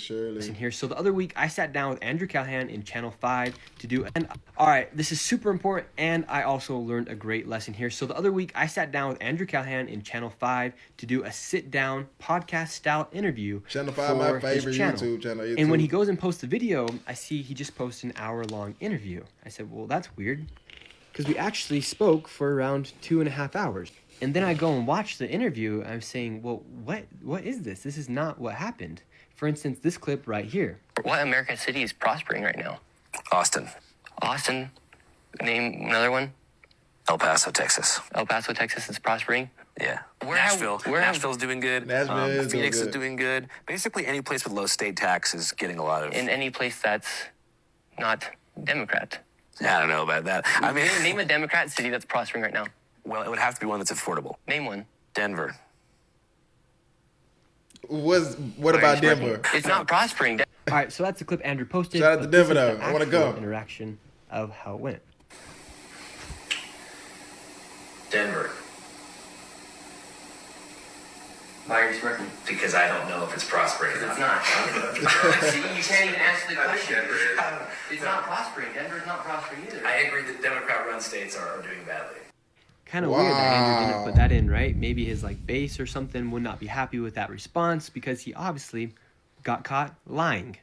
Shirley. Listen here. So the other week, I sat down with Andrew Callaghan in Channel 5 to do... And all right, this is super important, and I also learned a great lesson here. So the other week, I sat down with Andrew Callaghan in Channel 5 to do a sit-down podcast-style interview. Channel 5, my favorite YouTube channel. And when he goes and posts the video, I see he just posted an hour-long interview. I said, well, that's weird, because we actually spoke for around 2.5 hours. And then I go and watch the interview, I'm saying, well, what is this? This is not what happened. For instance, this clip right here. What American city is prospering right now? Austin. Austin. Name another one. El Paso, Texas. El Paso, Texas is prospering. Yeah. Nashville. Nashville's doing good. Phoenix is is doing good. Basically, any place with low state tax is getting a lot of... In any place that's not Democrat. I don't know about that. I mean... Name a Democrat city that's prospering right now. Well, it would have to be one that's affordable. Name one. Denver. What about Denver? It's not prospering. All right, so that's the clip Andrew posted. Shout out to Denver, though. I want to go. Interaction of how it went. Denver. Why are you smirking? Because I don't know if it's prospering. It's not. See, you can't even answer the question. It's not prospering. Denver's not prospering either. I agree that Democrat-run states are doing badly. Kind of weird that Andrew didn't put that in, right? Maybe his base or something would not be happy with that response because he obviously got caught lying.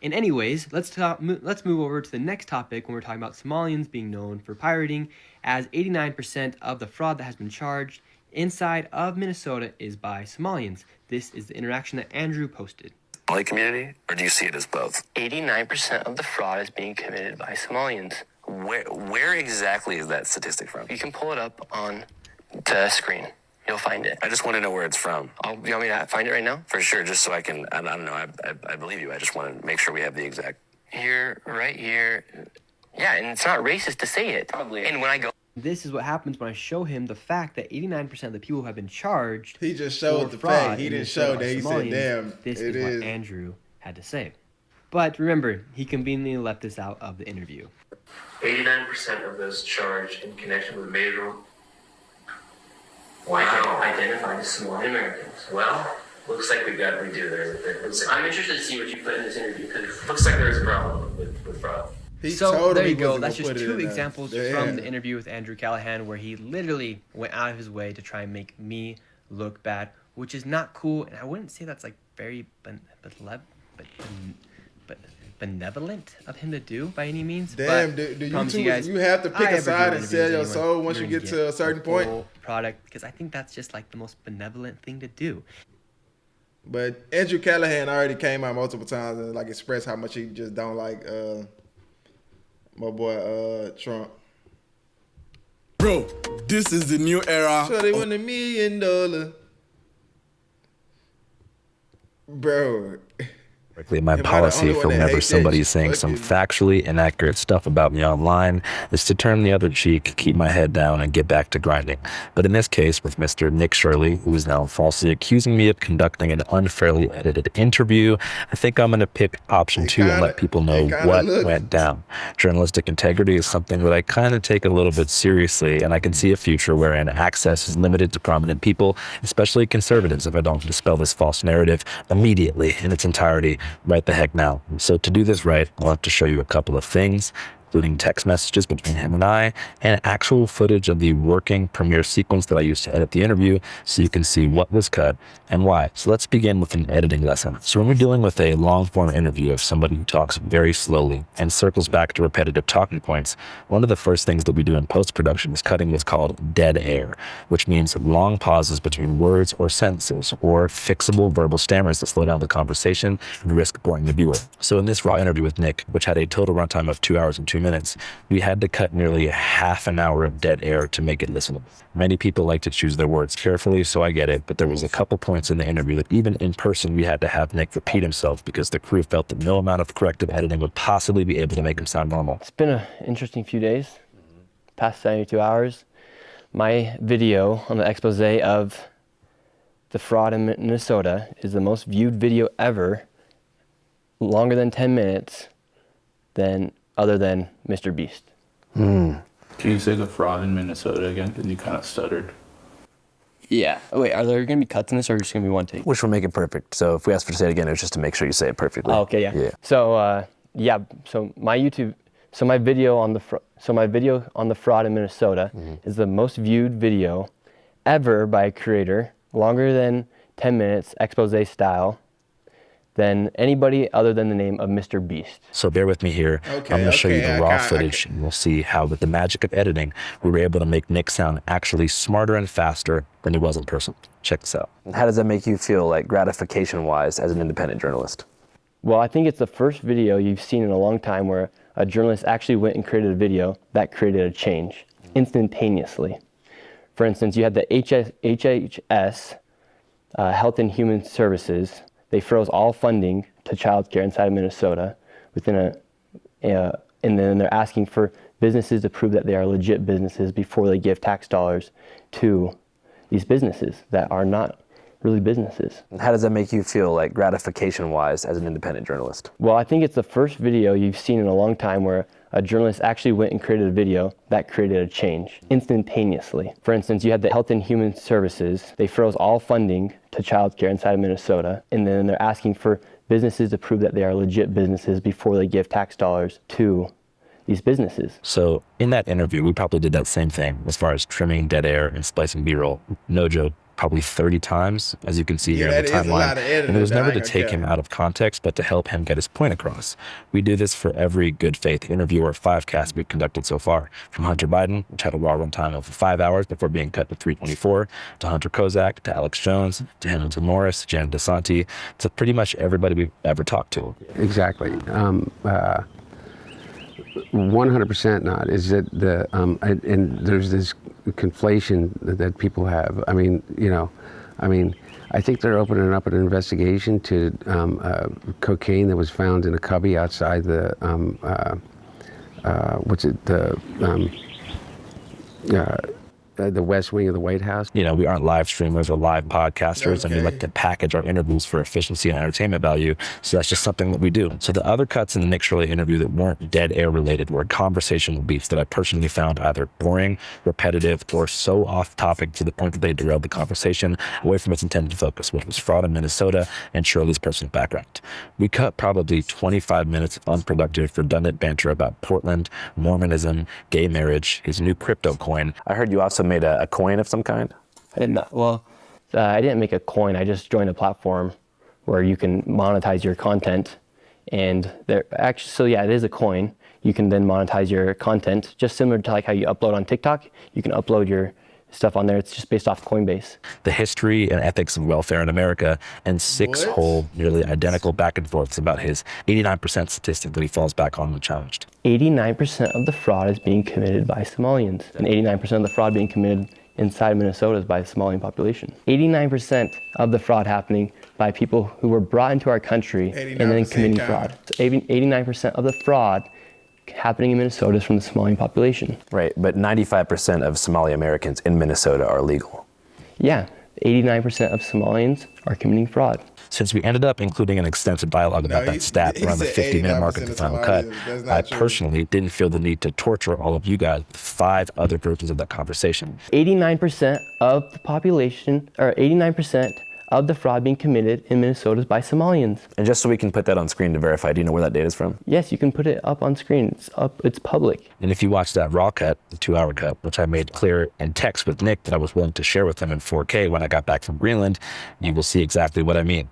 And anyways, let's move over to the next topic when we're talking about Somalians being known for pirating, as 89% of the fraud that has been charged inside of Minnesota is by Somalians. This is the interaction that Andrew posted. Somali community, or do you see it as both? 89% of the fraud is being committed by Somalians. Where exactly is that statistic from? You can pull it up on the screen. You'll find it. I just want to know where it's from. You want me to find it right now? For sure, just so I can, I don't know, I believe you. I just want to make sure we have the exact... Here, right here. Yeah, and it's not racist to say it. Probably. And when I go... This is what happens when I show him the fact that 89% of the people who have been charged... He just showed the fact. He didn't show that. He said, damn, this is what Andrew had to say. But remember, he conveniently left this out of the interview. 89% of those charged in connection with major... Identified as Somali Americans. Well, looks like we've got to redo there. I'm interested to see what you put in this interview, because looks like there's a problem with fraud. So there you go. That's just two examples from the interview with Andrew Callaghan, where he literally went out of his way to try and make me look bad, which is not cool. And I wouldn't say that's very benevolent of him to do by any means. Damn, you have to pick a side and sell your soul once you get to a certain point. Product, because I think that's just the most benevolent thing to do. But Andrew Callaghan already came out multiple times and expressed how much he just don't like my boy Trump. Bro, this is the new era. So they won $1 million. Bro. My policy for whenever somebody is saying some factually inaccurate stuff about me online is to turn the other cheek, keep my head down, and get back to grinding. But in this case, with Mr. Nick Shirley, who is now falsely accusing me of conducting an unfairly edited interview, I think I'm going to pick option 2 and let people know what went down. Journalistic integrity is something that I kind of take a little bit seriously, and I can see a future wherein access is limited to prominent people, especially conservatives, if I don't dispel this false narrative immediately in its entirety. Right the heck now. So to do this right, I'll have to show you a couple of things, including text messages between him and I, and actual footage of the working Premiere sequence that I used to edit the interview, so you can see what was cut and why. So let's begin with an editing lesson. So when we're dealing with a long-form interview of somebody who talks very slowly and circles back to repetitive talking points, one of the first things that we do in post-production is cutting what's called dead air, which means long pauses between words or sentences, or fixable verbal stammers that slow down the conversation and risk boring the viewer. So in this raw interview with Nick, which had a total runtime of 2 hours and 2 minutes, we had to cut nearly half an hour of dead air to make it listenable. Many people like to choose their words carefully, so I get it, but there was a couple points in the interview that even in person we had to have Nick repeat himself because the crew felt that no amount of corrective editing would possibly be able to make him sound normal. It's been an interesting few days, past 72 hours. My video on the expose of the fraud in Minnesota is the most viewed video ever, longer than 10 minutes, other than Mr. Beast. Can you say the fraud in Minnesota again? Because you kind of stuttered. Yeah. Wait, are there going to be cuts in this or just going to be one take? Which will make it perfect. So if we ask for to say it again, it's just to make sure you say it perfectly. Oh, okay, yeah. Yeah. So, so my video on the fraud in Minnesota is the most viewed video ever by a creator, longer than 10 minutes, expose style, than anybody other than the name of Mr. Beast. So bear with me here. I'm going to show you the raw footage, and we'll see how with the magic of editing, we were able to make Nick sound actually smarter and faster than he was in person. Check this out. How does that make you feel, like gratification-wise, as an independent journalist? Well, I think it's the first video you've seen in a long time where a journalist actually went and created a video that created a change instantaneously. For instance, you had the HHS, Health and Human Services. They froze all funding to childcare inside of Minnesota and then they're asking for businesses to prove that they are legit businesses before they give tax dollars to these businesses that are not really businesses. And how does that make you feel, like gratification-wise, as an independent journalist? Well, I think it's the first video you've seen in a long time where a journalist actually went and created a video that created a change instantaneously. For instance, you had the Health and Human Services. They froze all funding to childcare inside of Minnesota, and then they're asking for businesses to prove that they are legit businesses before they give tax dollars to these businesses. So in that interview, we probably did that same thing as far as trimming dead air and splicing B-roll. No joke. Probably 30 times, as you can see here in the timeline. And it was never to take him out of context, but to help him get his point across. We do this for every good faith interview or 5-cast we've conducted so far. From Hunter Biden, which had a raw run time of 5 hours before being cut to 3:24, to Hunter Kozak, to Alex Jones, to Hamilton Morris, Jan DeSanti, to pretty much everybody we've ever talked to. Exactly. 100% not. Is that and there's this conflation that people have. I think they're opening up an investigation to cocaine that was found in a cubby outside the West Wing of the White House. You know, we aren't live streamers or live podcasters, and we like to package our interviews for efficiency and entertainment value. So that's just something that we do. So the other cuts in the Nick Shirley interview that weren't dead air related were conversational beats that I personally found either boring, repetitive, or so off topic to the point that they derailed the conversation away from its intended focus, which was fraud in Minnesota and Shirley's personal background. We cut probably 25 minutes of unproductive, redundant banter about Portland, Mormonism, gay marriage, his new crypto coin. I heard you also made a coin of some kind? I did not. Well, I didn't make a coin. I just joined a platform where you can monetize your content. And it is a coin. You can then monetize your content, just similar to like how you upload on TikTok. You can upload your stuff on there. It's just based off Coinbase. The history and ethics of welfare in America, and 6 whole, nearly identical back and forths about his 89% statistic that he falls back on unchallenged. 89% of the fraud is being committed by Somalians, and 89% of the fraud being committed inside Minnesota is by the Somalian population. 89% of the fraud happening by people who were brought into our country and then committing fraud. So 89% of the fraud happening in Minnesota is from the Somalian population. Right, but 95% of Somali Americans in Minnesota are legal. Yeah, 89% of Somalians are committing fraud. Since we ended up including an extensive dialogue about that stat around the 50-minute mark of the final cut, I personally didn't feel the need to torture all of you guys with 5 other versions of that conversation. 89% of the population, or 89% of the fraud being committed in Minnesota is by Somalians. And just so we can put that on screen to verify, do you know where that data is from? Yes, you can put it up on screen. It's public. And if you watch that raw cut, the 2-hour cut, which I made clear in text with Nick that I was willing to share with him in 4K when I got back from Greenland, you will see exactly what I mean.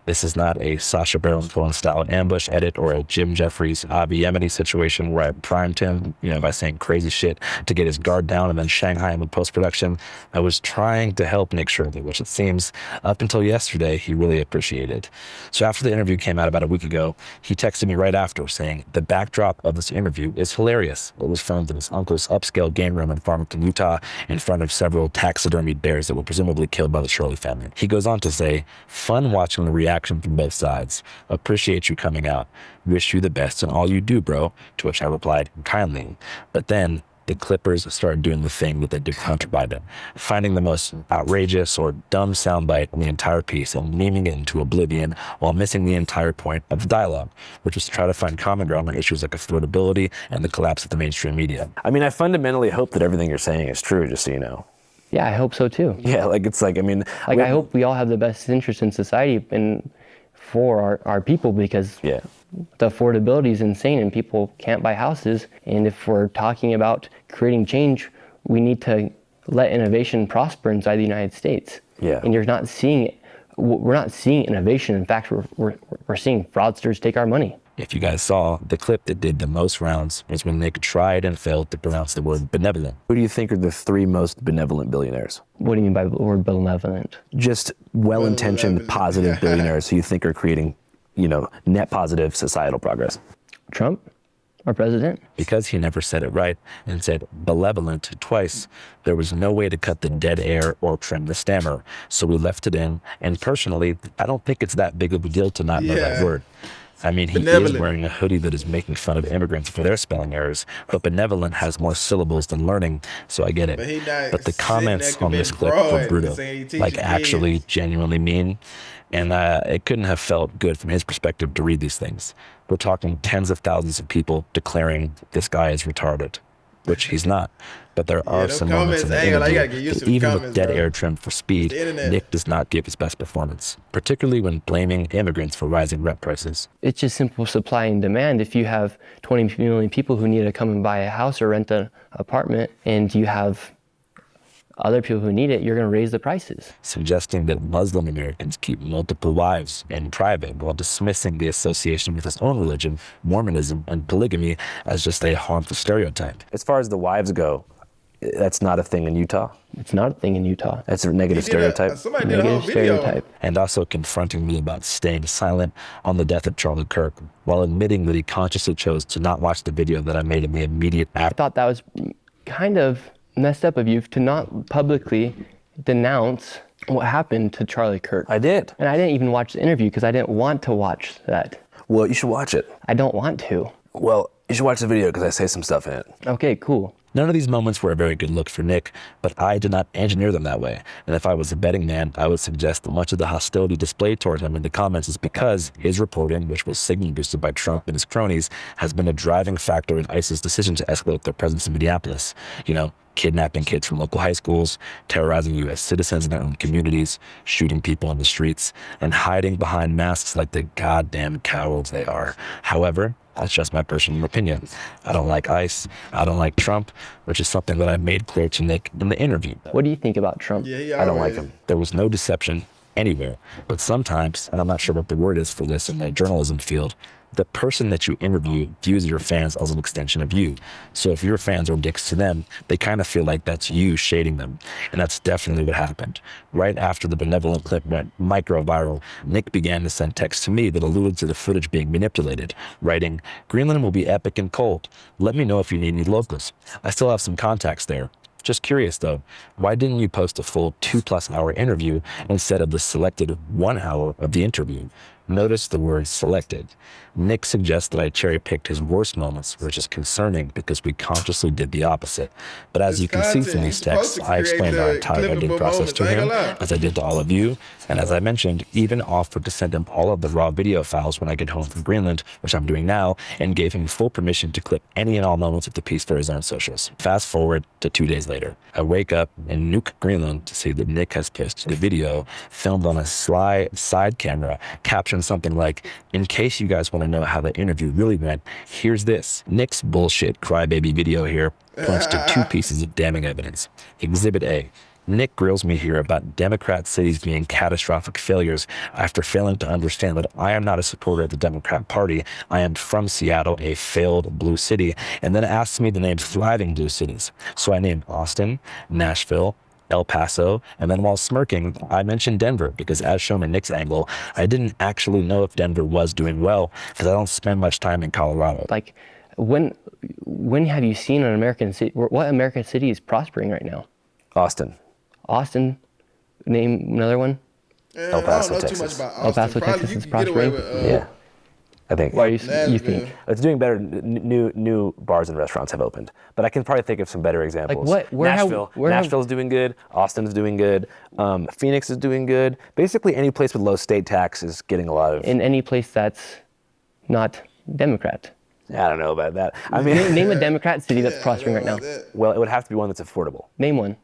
This is not a Sacha Baron Cohen style ambush edit or a Jim Jeffries Avi Yemeni situation where I primed him, by saying crazy shit to get his guard down and then Shanghai him with post-production. I was trying to help Nick Shirley, which it seems up until yesterday he really appreciated. So after the interview came out about a week ago, he texted me right after saying the backdrop of this interview is hilarious. It was filmed in his uncle's upscale game room in Farmington, Utah, in front of several taxidermied bears that were presumably killed by the Shirley family. He goes on to say, fun watching the reaction from both sides. Appreciate you coming out. Wish you the best in all you do, bro. To which I replied kindly. But then the Clippers started doing the thing that they did with Hunter Biden, finding the most outrageous or dumb soundbite in the entire piece and memeing it into oblivion while missing the entire point of the dialogue, which was to try to find common ground on issues like affordability and the collapse of the mainstream media. I mean, I fundamentally hope that everything you're saying is true, just so you know. Yeah, I hope so too. Yeah, like it's like, I mean, Like I hope we all have the best interest in society and for our people, because yeah. the affordability is insane and people can't buy houses. And if we're talking about creating change, we need to let innovation prosper inside the United States. Yeah. And you're not seeing it. We're not seeing innovation. In fact, we're seeing fraudsters take our money. If you guys saw, the clip that did the most rounds was when Nick tried and failed to pronounce the word benevolent. Who do you think are the 3 most benevolent billionaires? What do you mean by the word benevolent? Just well-intentioned, positive billionaires who you think are creating, net positive societal progress. Trump? Our president? Because he never said it right and said benevolent twice, there was no way to cut the dead air or trim the stammer. So we left it in. And personally, I don't think it's that big of a deal to not know that word. I mean, he is wearing a hoodie that is making fun of immigrants for their spelling errors, but benevolent has more syllables than learning, so I get it. But the comments on this clip were brutal, like actually genuinely mean, and it couldn't have felt good from his perspective to read these things. We're talking tens of thousands of people declaring this guy is retarded, which he's not. But there are some moments in the interview that even with dead air trimmed for speed, Nick does not give his best performance, particularly when blaming immigrants for rising rent prices. It's just simple supply and demand. If you have 20 million people who need to come and buy a house or rent an apartment, and you have other people who need it, you're going to raise the prices. Suggesting that Muslim Americans keep multiple wives in private while dismissing the association with his own religion, Mormonism, and polygamy as just a harmful stereotype. As far as the wives go, that's not a thing in Utah? It's not a thing in Utah. That's a negative stereotype? Somebody did a whole video. And also confronting me about staying silent on the death of Charlie Kirk, while admitting that he consciously chose to not watch the video that I made in the immediate after. I thought that was kind of messed up of you to not publicly denounce what happened to Charlie Kirk. I did. And I didn't even watch the interview because I didn't want to watch that. Well, you should watch it. I don't want to. Well, you should watch the video because I say some stuff in it. Okay, cool. None of these moments were a very good look for Nick, but I did not engineer them that way. And if I was a betting man, I would suggest that much of the hostility displayed toward him in the comments is because his reporting, which was signal boosted by Trump and his cronies, has been a driving factor in ICE's decision to escalate their presence in Minneapolis. Kidnapping kids from local high schools, terrorizing U.S. citizens in their own communities, shooting people in the streets, and hiding behind masks like the goddamn cowards they are. However, that's just my personal opinion. I don't like ICE. I don't like Trump, which is something that I made clear to Nick in the interview. What do you think about Trump? I don't like him. There was no deception anywhere. But sometimes, and I'm not sure what the word is for this in the journalism field, the person that you interview views your fans as an extension of you. So if your fans are dicks to them, they kind of feel like that's you shading them. And that's definitely what happened. Right after the benevolent clip went micro-viral, Nick began to send texts to me that alluded to the footage being manipulated, writing, "Greenland will be epic and cold. Let me know if you need any locals. I still have some contacts there. Just curious though, why didn't you post a full 2+ hour interview instead of the selected 1 hour of the interview?" Notice the word selected. Nick suggests that I cherry-picked his worst moments, which is concerning because we consciously did the opposite. But as you can see from these texts, I explained our entire editing process to him, as I did to all of you, and as I mentioned, even offered to send him all of the raw video files when I get home from Greenland, which I'm doing now, and gave him full permission to clip any and all moments of the piece for his own socials. Fast forward to 2 days later. I wake up in Nuuk, Greenland to see that Nick has posted a video filmed on a sly side camera, captioned something like, "In case you guys want to know how the interview really went, here's this." Nick's bullshit crybaby video here points to 2 pieces of damning evidence. Exhibit A. Nick grills me here about Democrat cities being catastrophic failures after failing to understand that I am not a supporter of the Democrat Party. I am from Seattle, a failed blue city, and then asks me to name thriving blue cities. So I named Austin, Nashville, El Paso, and then while smirking, I mentioned Denver because as shown in Nick's angle, I didn't actually know if Denver was doing well because I don't spend much time in Colorado. Like, when have you seen an American city? What American city is prospering right now? Austin. Austin. Name another one. El Paso, I don't know Texas. Too much about Austin. El Paso, Probably Texas you is can get away prospering. with, Yeah. I think. Why you think? It's doing better. New bars and restaurants have opened, but I can probably think of some better examples. Like what? Nashville's doing good. Austin's doing good. Phoenix is doing good. Basically, any place with low state tax is getting a lot of. In any place that's not Democrat. I don't know about that. I mean, Name a Democrat city that's prospering right now. Well, it would have to be one that's affordable. Name one.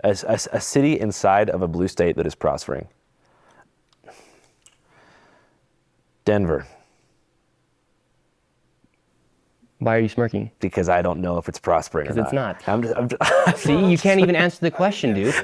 A city inside of a blue state that is prospering. Denver. Why are you smirking? Because I don't know if it's prospering or Because not. it's not. See, you can't even answer the question, dude.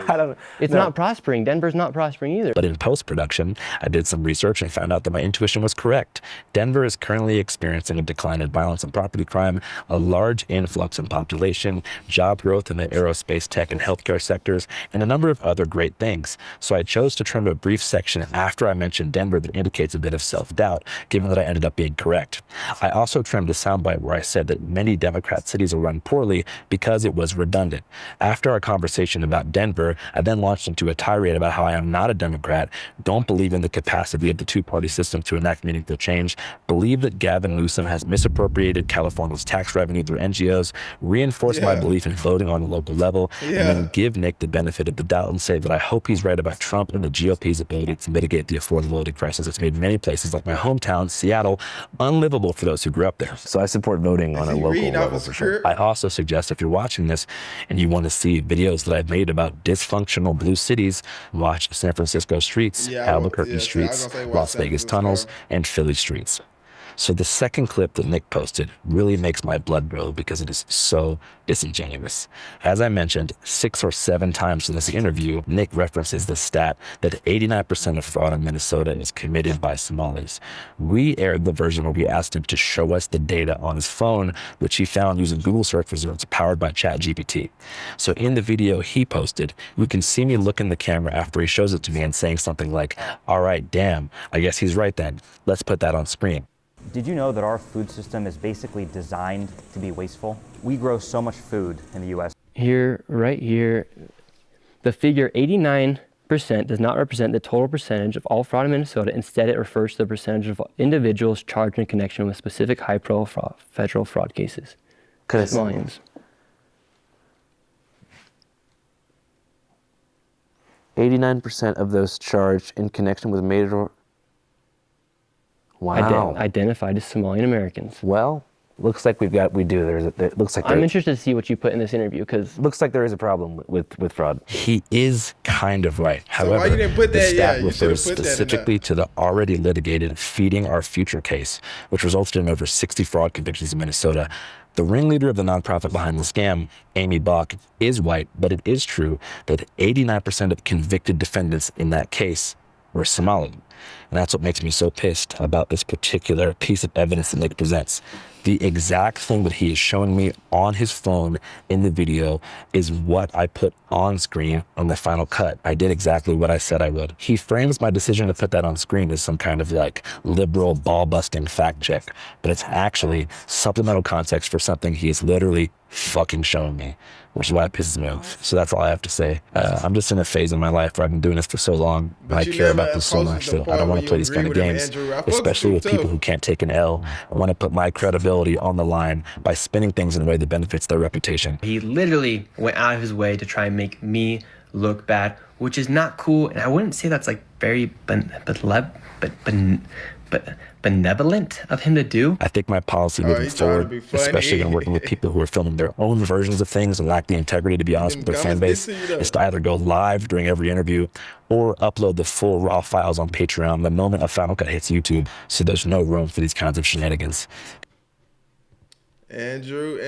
It's not prospering. Denver's not prospering either. But in post-production, I did some research and found out that my intuition was correct. Denver is currently experiencing a decline in violence and property crime, a large influx in population, job growth in the aerospace, tech, and healthcare sectors, and a number of other great things. So I chose to trim a brief section after I mentioned Denver that indicates a bit of self-doubt, given that I ended up being correct. I also trimmed a soundbite where I said that many Democrat cities are run poorly because it was redundant. After our conversation about Denver, I then launched into a tirade about how I am not a Democrat, don't believe in the capacity of the two-party system to enact meaningful change, believe that Gavin Newsom has misappropriated California's tax revenue through NGOs, reinforce my belief in voting on the local level, and then give Nick the benefit of the doubt and say that I hope he's right about Trump and the GOP's ability to mitigate the affordability crisis that's made many places like my hometown, Seattle, unlivable for those who grew up there. So I support voting on a local level for sure. I also suggest if you're watching this and you want to see videos that I've made about dysfunctional blue cities, watch San Francisco streets, Albuquerque streets, Las Vegas tunnels, and Philly streets. So the second clip that Nick posted really makes my blood boil because it is so disingenuous. As I mentioned 6 or 7 times in this interview, Nick references the stat that 89% of fraud in Minnesota is committed by Somalis. We aired the version where we asked him to show us the data on his phone, which he found using Google search results powered by ChatGPT. So in the video he posted, we can see me look in the camera after he shows it to me and saying something like, "All right, damn, I guess he's right then. Let's put that on screen." Did you know that our food system is basically designed to be wasteful? We grow so much food in the U.S. Here, right here, the figure 89% does not represent the total percentage of all fraud in Minnesota. Instead, it refers to the percentage of individuals charged in connection with specific high-profile federal fraud cases. Millions. 89% of those charged in connection with major... Wow. Identified as Somalian Americans. Well, looks like we do. Looks like I'm interested to see what you put in this interview because looks like there is a problem with fraud. He is kind of right. So However, why you didn't put the that? stat You refers should've put that in specifically to the already litigated Feeding Our Future case, which resulted in over 60 fraud convictions in Minnesota. The ringleader of the nonprofit behind the scam, Amy Bach, is white, but it is true that 89% of convicted defendants in that case were Somali. And that's what makes me so pissed about this particular piece of evidence that Nick presents. The exact thing that he is showing me on his phone in the video is what I put on screen on the final cut. I did exactly what I said I would. He frames my decision to put that on screen as some kind of like liberal ball-busting fact check, but it's actually supplemental context for something he is literally fucking showing me, which is why it pisses me off. So that's all I have to say. I'm just in a phase in my life where I've been doing this for so long. I care about this so much, so I don't want to play these kind of games, especially with people who can't take an L. I want to put my credibility on the line by spinning things in a way that benefits their reputation. he literally went out of his way to try and make me look bad, which is not cool. And I wouldn't say that's like very benevolent of him to do. I think my policy moving forward, especially when working with people who are filming their own versions of things and lack the integrity to be honest with their fan base, is to either go live during every interview or upload the full raw files on Patreon the moment a final cut hits YouTube, so there's no room for these kinds of shenanigans. Andrew.